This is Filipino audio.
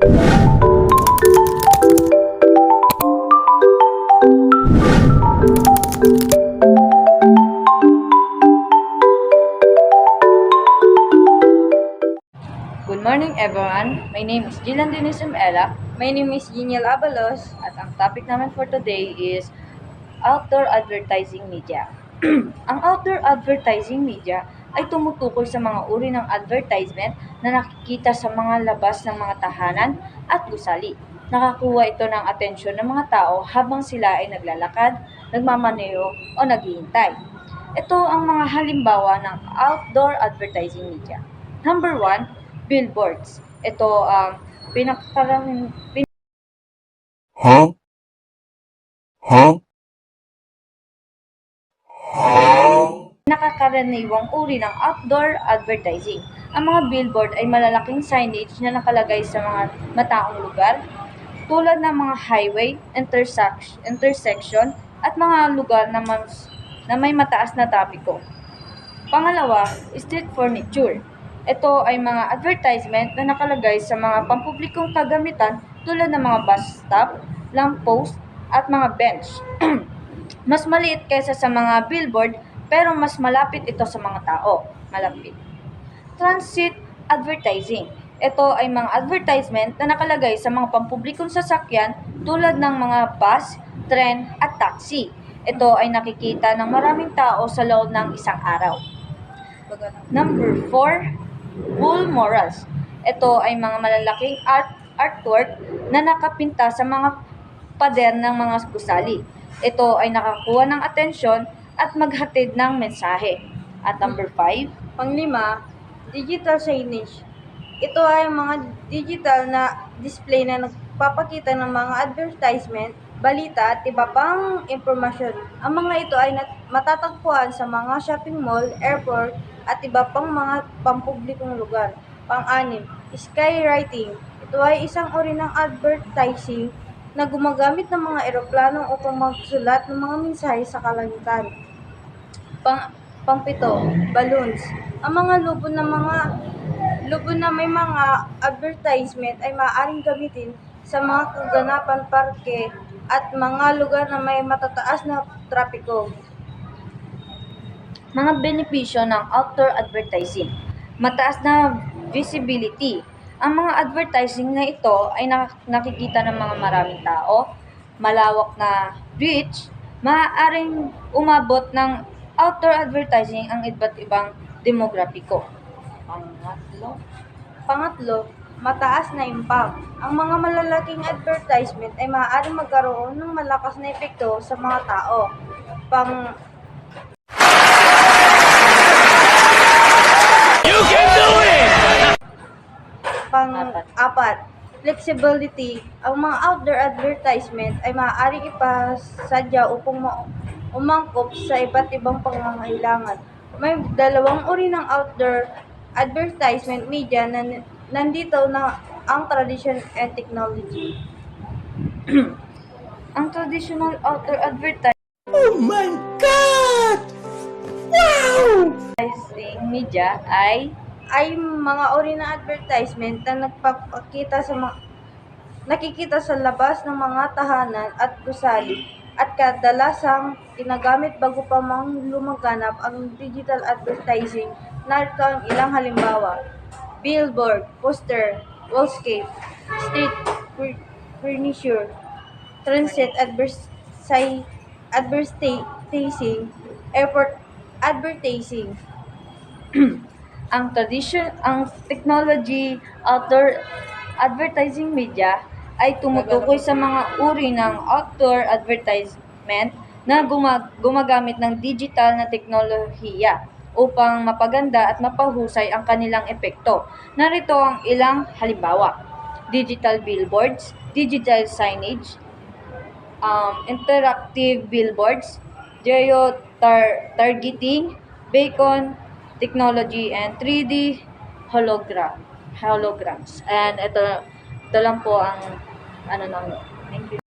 Good morning everyone. My name is Jilan Denise Ella. My name is Geniel Abalos. At ang topic namin for today is outdoor advertising media. Ang outdoor advertising media ay tumutukoy sa mga uri ng advertisement na nakikita sa mga labas ng mga tahanan at gusali. Nakakuha ito ng atensyon ng mga tao habang sila ay naglalakad, nagmamaneho o naghihintay. Ito ang mga halimbawa ng outdoor advertising media. Number 1, billboards. Ito ang Huh? Huh? pinakakaraniwang uri ng outdoor advertising. Ang mga billboard ay malalaking signage na nakalagay sa mga mataong lugar tulad ng mga highway, intersection at mga lugar na may mataas na trapiko. Pangalawa, street furniture. Ito ay mga advertisement na nakalagay sa mga pampublikong kagamitan tulad ng mga bus stop, lamppost, at mga bench. Mas maliit kaysa sa mga billboard pero mas malapit ito sa mga tao. Malapit. Transit advertising. Ito ay mga advertisement na nakalagay sa mga pampublikong sasakyan tulad ng mga bus, tren, at taxi. Ito ay nakikita ng maraming tao sa loob ng isang araw. Number 4, wall murals. Ito ay mga malalaking artwork na nakapinta sa mga pader ng mga gusali. Ito ay nakakuha ng atensyon at maghatid ng mensahe. At number 5, Panglima, digital signage. Ito ay mga digital na display na nagpapakita ng mga advertisement, balita at iba pang impormasyon. Ang mga ito ay matatagpuan sa mga shopping mall, airport at iba pang mga pampublikong lugar. Pang-anim, skywriting. Ito ay isang uri ng advertising na gumagamit ng mga eroplano upang magsulat ng mga mensahe sa kalangitan. Pangpito, balloons. Ang mga lubon na may mga advertisement ay maaaring gamitin sa mga kaganapan, parke at mga lugar na may matataas na trapiko. mga benepisyo ng outdoor advertising. Mataas na visibility. Ang mga advertising na ito ay nakikita ng mga maraming tao, malawak na reach, maaaring umabot ng outdoor advertising ang iba't ibang demograpiko. Pangatlo, mataas na impact. Ang mga malalaking advertisement ay maaaring magkaroon ng malakas na epekto sa mga tao. Pang-apat, flexibility. Ang mga outdoor advertisement ay maaaring ipasadya upang umangkop sa iba't ibang pangangailangan. May dalawang uri ng outdoor advertisement media na nandito na ang tradition and technology. Ang traditional outdoor advertising Oh my God! Wow! media Ay mga uri ng advertisement na nakikita sa labas ng mga tahanan at gusali at kadalasang ginagamit bago pa lumaganap ang digital advertising. Narito ang ilang halimbawa: billboard, poster, wallscape, street furniture, transit advertising, airport advertising. ang technology outdoor advertising media ay tumutukoy sa mga uri ng outdoor advertisement na gumagamit ng digital na teknolohiya upang mapaganda at mapahusay ang kanilang epekto. Narito ang ilang halimbawa: digital billboards, digital signage, interactive billboards, geo-targeting, beacon technology, and 3D holograms. And ito lang po ang ano ng. Thank you.